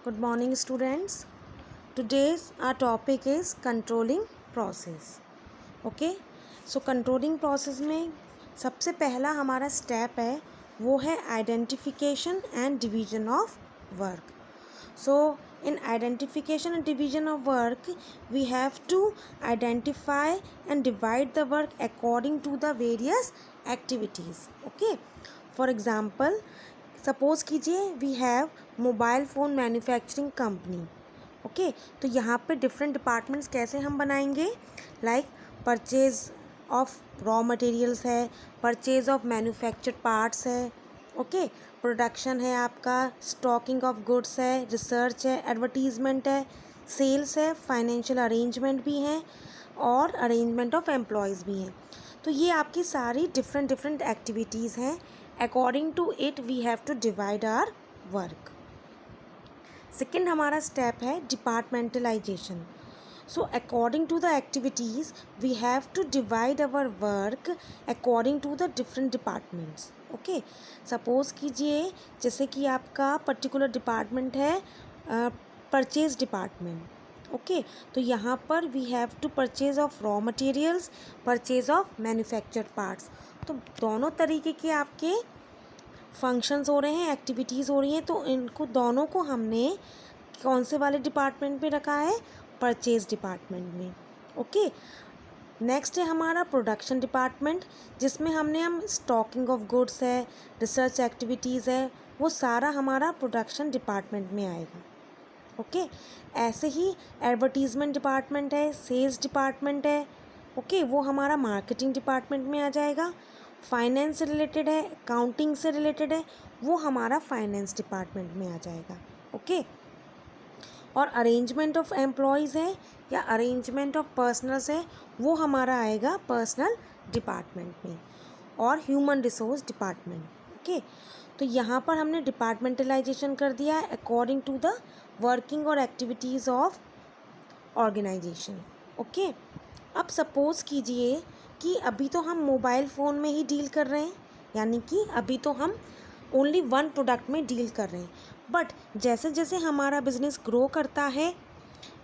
Good morning, students. Today's our topic is controlling process. Okay, so controlling process में सबसे पहला हमारा step है वो है identification and division of work. So in identification and division of work, we have to identify and divide the work according to the various activities. Okay, for example, suppose कीजिए we have mobile phone manufacturing company. Okay, तो यहाँ पे different departments कैसे हम बनाएंगे, like purchase of raw materials है, purchase of manufactured parts है, okay, production है आपका, स्टॉकिंग ऑफ गुड्स है, रिसर्च है, एडवर्टीजमेंट है, सेल्स है, फाइनेंशियल अरेंजमेंट भी हैं और अरेंजमेंट ऑफ एम्प्लॉयज़ भी हैं. तो ये आपकी सारी डिफरेंट डिफरेंट एक्टिविटीज़ हैं. According to it we have to divide our work. Second हमारा स्टेप है departmentalisation. So according to the activities we have to divide our work according to the different departments. Okay, suppose कीजिए जैसे कि आपका particular department है purchase department. Okay, तो यहाँ पर we have to purchase of raw materials, purchase of manufactured parts. तो दोनों तरीके के आपके फंक्शंस हो रहे हैं, एक्टिविटीज़ हो रही हैं. तो इनको दोनों को हमने कौन से वाले डिपार्टमेंट में रखा है, परचेज डिपार्टमेंट में. ओके, नेक्स्ट है हमारा प्रोडक्शन डिपार्टमेंट, जिसमें हम स्टॉकिंग ऑफ गुड्स है, रिसर्च एक्टिविटीज़ है, वो सारा हमारा प्रोडक्शन डिपार्टमेंट में आएगा. ओके, ऐसे ही एडवर्टीज़मेंट डिपार्टमेंट है, सेल्स डिपार्टमेंट है, ओके, वो हमारा मार्केटिंग डिपार्टमेंट में आ जाएगा. फाइनेंस से रिलेटेड है, अकाउंटिंग से रिलेटेड है, वो हमारा फाइनेंस डिपार्टमेंट में आ जाएगा. ओके, और अरेंजमेंट ऑफ एम्प्लॉयज़ है या अरेंजमेंट ऑफ पर्सनल्स है, वो हमारा आएगा पर्सनल डिपार्टमेंट में. और ह्यूमन रिसोर्स डिपार्टमेंट. ओके, तो यहाँ पर हमने डिपार्टमेंटलाइजेशन कर दिया है अकॉर्डिंग टू द वर्किंग और एक्टिविटीज़ ऑफ ऑर्गेनाइजेशन. ओके, अब सपोज़ कीजिए कि अभी तो हम मोबाइल फ़ोन में ही डील कर रहे हैं, यानी कि अभी तो हम ओनली वन प्रोडक्ट में डील कर रहे हैं. बट जैसे जैसे हमारा बिज़नेस ग्रो करता है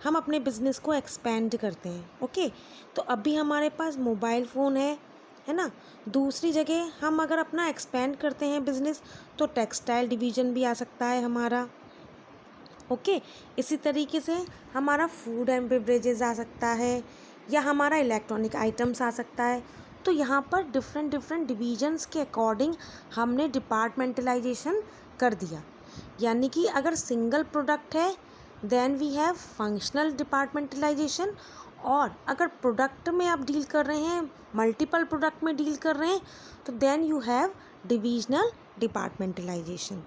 हम अपने बिज़नेस को एक्सपेंड करते हैं. ओके, तो अभी हमारे पास मोबाइल फ़ोन है ना. दूसरी जगह हम अगर अपना एक्सपेंड करते हैं बिज़नेस, तो टेक्सटाइल डिवीज़न भी आ सकता है हमारा. ओके, इसी तरीके से हमारा फूड एंड बेवरेजेस आ सकता है या हमारा इलेक्ट्रॉनिक आइटम्स आ सकता है. तो यहाँ पर डिफरेंट डिफरेंट डिवीजन्स के अकॉर्डिंग हमने डिपार्टमेंटलाइजेशन कर दिया. यानी कि अगर सिंगल प्रोडक्ट है then we have functional departmentalisation, और अगर प्रोडक्ट में आप डील कर रहे हैं, मल्टीपल प्रोडक्ट में डील कर रहे हैं, तो then you have divisional departmentalisation.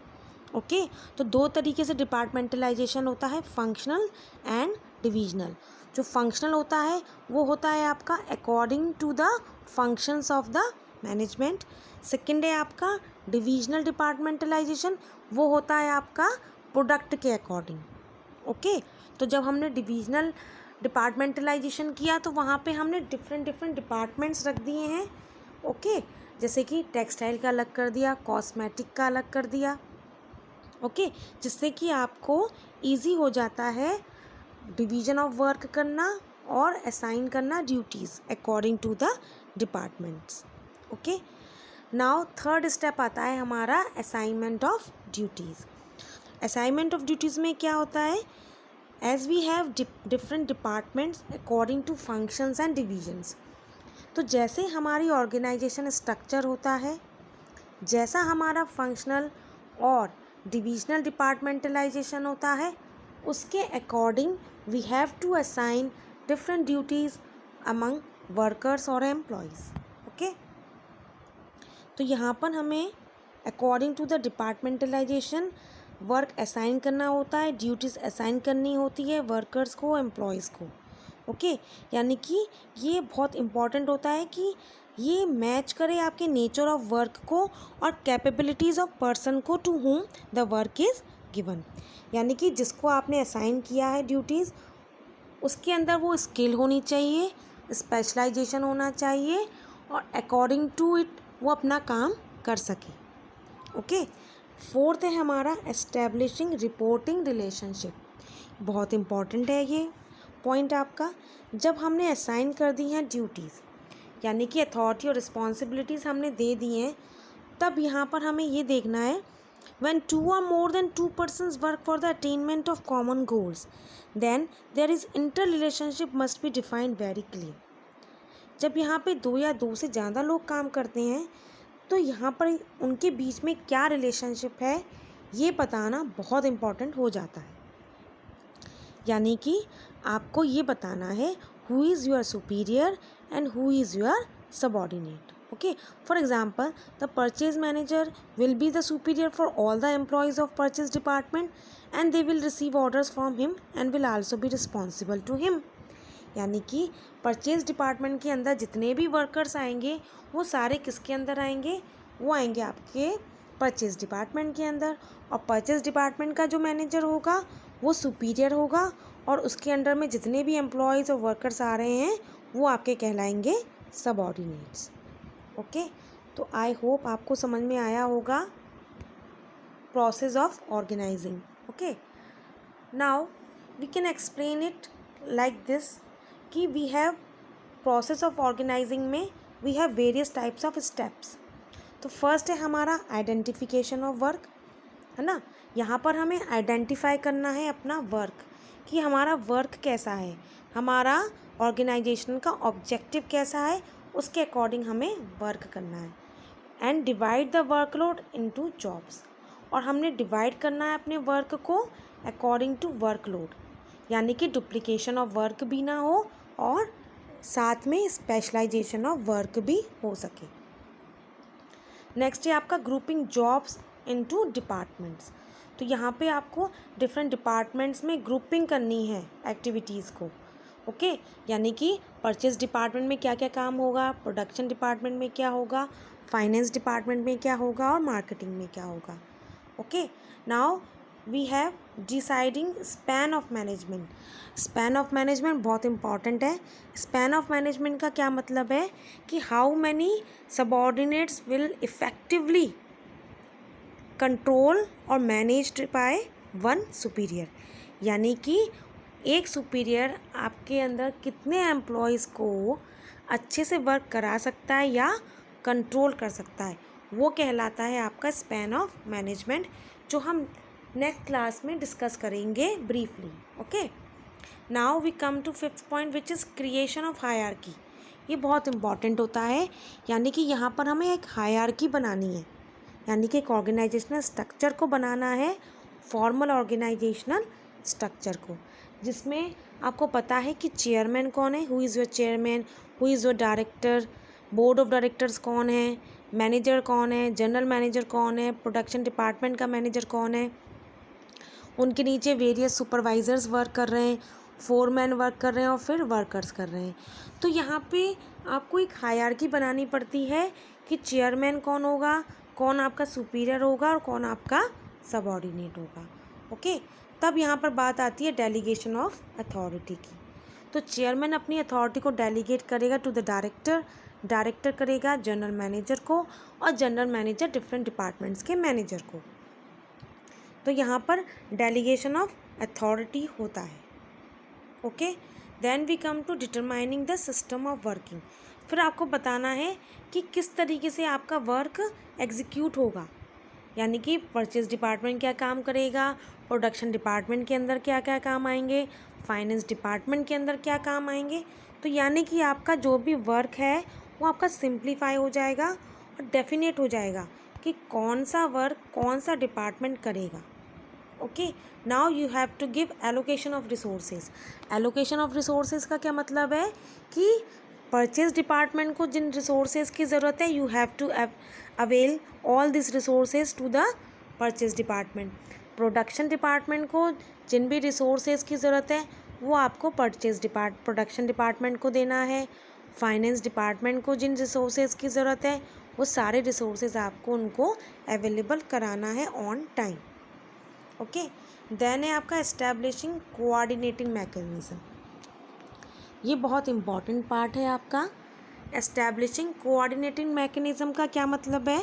Okay, तो दो तरीके से डिपार्टमेंटलाइजेशन होता है, फंक्शनल एंड डिविजनल. जो फंक्शनल होता है वो होता है आपका according to the functions of the management. Second है आपका डिविजनल डिपार्टमेंटलाइजेशन, वो होता है आपका प्रोडक्ट के अकॉर्डिंग. ओके, तो जब हमने डिविजनल डिपार्टमेंटलाइजेशन किया तो वहाँ पे हमने डिफरेंट डिफरेंट डिपार्टमेंट्स रख दिए हैं. ओके, जैसे कि टेक्सटाइल का अलग कर दिया, कॉस्मेटिक का अलग कर दिया. ओके, जिससे कि आपको इजी हो जाता है डिवीज़न ऑफ वर्क करना और असाइन करना duties according to the departments. Okay, now third step आता है हमारा assignment of duties. Assignment of duties में क्या होता है, as we have different departments according to functions and divisions. तो जैसे हमारी ऑर्गेनाइजेशन स्ट्रक्चर होता है, जैसा हमारा फंक्शनल और डिविजनल डिपार्टमेंटलाइजेशन होता है, उसके according we have to assign different duties among workers और एम्प्लॉयज़. ओके, तो यहाँ पर हमें according to the departmentalisation work assign करना होता है, ड्यूटीज़ असाइन करनी होती है वर्कर्स को, एम्प्लॉयज़ को. ओके, यानी कि ये बहुत इम्पॉर्टेंट होता है कि ये मैच करे आपके नेचर ऑफ वर्क को और कैपेबिलिटीज़ ऑफ पर्सन को to whom the work is given. यानी कि जिसको आपने असाइन किया है ड्यूटीज़, उसके अंदर वो स्किल होनी चाहिए, स्पेशलाइजेशन होना चाहिए और अकॉर्डिंग टू इट वो अपना काम कर सके. ओके, फोर्थ है हमारा एस्टेब्लिशिंग रिपोर्टिंग रिलेशनशिप। बहुत इम्पॉर्टेंट है ये पॉइंट आपका। जब हमने असाइन कर दी हैं ड्यूटीज़, यानी कि अथॉरिटी और रिस्पॉन्सिबिलिटीज़ हमने दे दी हैं, तब यहाँ पर हमें ये देखना है when two or more than two persons work for the attainment of common goals, then there is interrelationship must be defined very clear। जब यहाँ पे दो या दो से ज़्यादा लोग काम करते हैं तो यहाँ पर उनके बीच में क्या रिलेशनशिप है ये बताना बहुत इम्पॉर्टेंट हो जाता है। यानी कि आपको ये बताना है who is your superior and who is your subordinate. Okay, for example, the purchase manager will be the superior for all the employees of purchase department and they will receive orders from him and will also be responsible to him। यानी कि purchase department के अंदर जितने भी workers आएंगे वो सारे किसके अंदर आएंगे, वो आएंगे आपके परचेज डिपार्टमेंट के अंदर। और परचेज डिपार्टमेंट का जो मैनेजर होगा वो सुपीरियर होगा और उसके अंडर में जितने भी एम्प्लॉयज़ और वर्कर्स आ रहे हैं वो आपके कहलाएंगे सबऑर्डिनेट्स। ओके, तो आई होप आपको समझ में आया होगा process of organising. Okay, now we can explain it like this कि we have process of organising में we have various types of steps. तो फर्स्ट है हमारा आइडेंटिफिकेशन ऑफ वर्क, है ना। यहाँ पर हमें आइडेंटिफाई करना है अपना वर्क कि हमारा वर्क कैसा है, हमारा ऑर्गेनाइजेशन का ऑब्जेक्टिव कैसा है, उसके अकॉर्डिंग हमें वर्क करना है। And divide the workload into jobs, और हमने डिवाइड करना है अपने वर्क को अकॉर्डिंग टू वर्कलोड, यानी कि डुप्लीकेशन ऑफ वर्क भी ना हो और साथ में स्पेशलाइजेशन ऑफ वर्क भी हो सके। नेक्स्ट है आपका ग्रुपिंग जॉब्स इनटू डिपार्टमेंट्स। तो यहाँ पे आपको डिफरेंट डिपार्टमेंट्स में ग्रुपिंग करनी है एक्टिविटीज़ को। ओके, यानी कि परचेज डिपार्टमेंट में क्या क्या काम होगा, प्रोडक्शन डिपार्टमेंट में क्या होगा, फाइनेंस डिपार्टमेंट में क्या होगा और मार्केटिंग में क्या होगा। Okay, now we have deciding span of management. Span of management बहुत इंपॉर्टेंट है। स्पैन ऑफ मैनेजमेंट का क्या मतलब है कि how many subordinates will effectively control और मैनेज्ड बाय वन सुपीरियर, यानी कि एक सुपीरियर आपके अंदर कितने एम्प्लॉयज़ को अच्छे से वर्क करा सकता है या कंट्रोल कर सकता है, वो कहलाता है आपका स्पैन ऑफ मैनेजमेंट, जो हम नेक्स्ट क्लास में डिस्कस करेंगे briefly. Okay, now we come to fifth point which is creation of hierarchy. ये बहुत इंपॉर्टेंट होता है, यानी कि यहाँ पर हमें एक हायरार्की बनानी है, यानी कि एक ऑर्गेनाइजेशनल स्ट्रक्चर को बनाना है, फॉर्मल ऑर्गेनाइजेशनल स्ट्रक्चर को, जिसमें आपको पता है कि चेयरमैन कौन है, who is your chairman, who is your director, board of directors कौन है, मैनेजर कौन है, जनरल मैनेजर कौन है, प्रोडक्शन डिपार्टमेंट का मैनेजर कौन है, उनके नीचे वेरियस सुपरवाइजर्स वर्क कर रहे हैं, फोरमैन वर्क कर रहे हैं और फिर वर्कर्स कर रहे हैं। तो यहाँ पे आपको एक हायरार्की बनानी पड़ती है कि चेयरमैन कौन होगा, कौन आपका सुपीरियर होगा और कौन आपका सबऑर्डिनेट होगा। ओके, तब यहाँ पर बात आती है डेलीगेशन ऑफ अथॉरिटी की। तो चेयरमैन अपनी अथॉरिटी को डेलीगेट करेगा टू द डायरेक्टर, डायरेक्टर करेगा जनरल मैनेजर को और जनरल मैनेजर डिफरेंट डिपार्टमेंट्स के मैनेजर को। तो यहाँ पर डेलीगेशन ऑफ अथॉरिटी होता है। Okay, then we come to determining the system of working. फिर आपको बताना है कि किस तरीके से आपका वर्क एग्जीक्यूट होगा, यानी कि परचेज डिपार्टमेंट क्या काम करेगा, प्रोडक्शन डिपार्टमेंट के अंदर क्या क्या काम आएंगे, फाइनेंस डिपार्टमेंट के अंदर क्या काम आएंगे। तो यानी कि आपका जो भी वर्क है वो आपका सिंप्लीफाई हो जाएगा और डेफिनेट हो जाएगा कि कौन सा वर्क कौन सा डिपार्टमेंट करेगा। Okay, now you have to give allocation of resources. Allocation of resources का क्या मतलब है कि परचेज डिपार्टमेंट को जिन रिसोर्सेज की ज़रूरत है you have to avail all this resources to the purchase department. Production department को जिन भी रिसोर्सेज की ज़रूरत है वो आपको प्रोडक्शन डिपार्टमेंट को देना है। फाइनेंस डिपार्टमेंट को जिन रिसोर्सेज की ज़रूरत है वो सारे रिसोर्सेज आपको उनको अवेलेबल कराना है ऑन टाइम। ओके, देन है आपका एस्टैब्लिशिंग कोऑर्डिनेटिंग मैकेनिज्म। ये बहुत इम्पॉर्टेंट पार्ट है आपका। एस्टैब्लिशिंग कोऑर्डिनेटिंग मैकेनिज्म का क्या मतलब है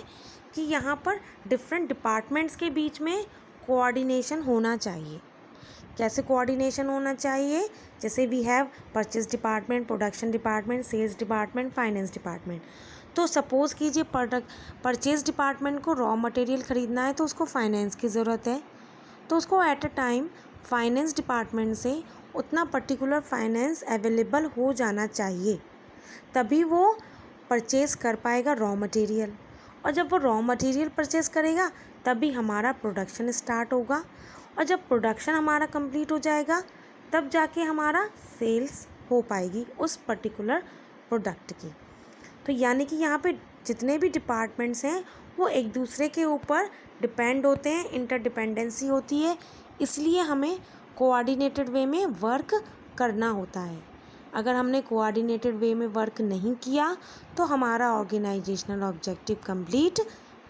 कि यहाँ पर डिफरेंट डिपार्टमेंट्स के बीच में कोऑर्डिनेशन होना चाहिए। कैसे कोऑर्डिनेशन होना चाहिए? जैसे we have purchase department, production department, sales department, finance department. तो सपोज़ कीजिए परचेज डिपार्टमेंट को रॉ मटेरियल ख़रीदना है तो उसको फाइनेंस की ज़रूरत है, तो उसको at a time finance department से उतना पर्टिकुलर फाइनेंस अवेलेबल हो जाना चाहिए, तभी वो परचेज़ कर पाएगा रॉ मटेरियल। और जब वो रॉ मटेरियल परचेज़ करेगा तभी हमारा प्रोडक्शन स्टार्ट होगा, और जब प्रोडक्शन हमारा कंप्लीट हो जाएगा तब जाके हमारा सेल्स हो पाएगी उस पर्टिकुलर प्रोडक्ट की। तो यानी कि यहाँ पे जितने भी डिपार्टमेंट्स हैं वो एक दूसरे के ऊपर डिपेंड होते हैं, इंटरडिपेंडेंसी होती है, इसलिए हमें कोऑर्डिनेटेड वे में वर्क करना होता है। अगर हमने कोऑर्डिनेटेड वे में वर्क नहीं किया तो हमारा ऑर्गेनाइजेशनल ऑब्जेक्टिव कंप्लीट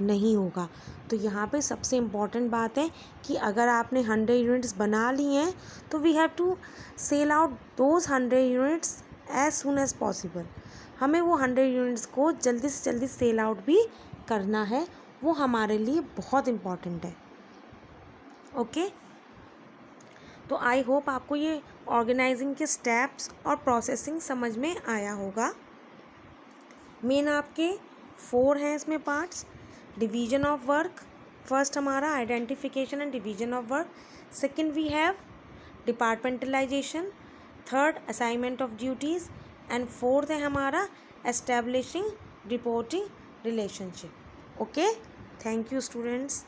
नहीं होगा। तो यहाँ पे सबसे इम्पॉर्टेंट बात है कि अगर आपने 100 यूनिट्स बना ली हैं तो we have to sell out those 100 units as soon as possible. हमें वो 100 यूनिट्स को जल्दी से जल्दी सेल आउट भी करना है, वो हमारे लिए बहुत इम्पॉर्टेंट है। ओके, तो आई होप आपको ये ऑर्गेनाइजिंग के स्टेप्स और प्रोसेसिंग समझ में आया होगा। मेन आपके 4 हैं इसमें parts. Division of work, first हमारा identification and division of work, second we have departmentalisation, third assignment of duties, and fourth है हमारा establishing reporting relationship. Okay, thank you students.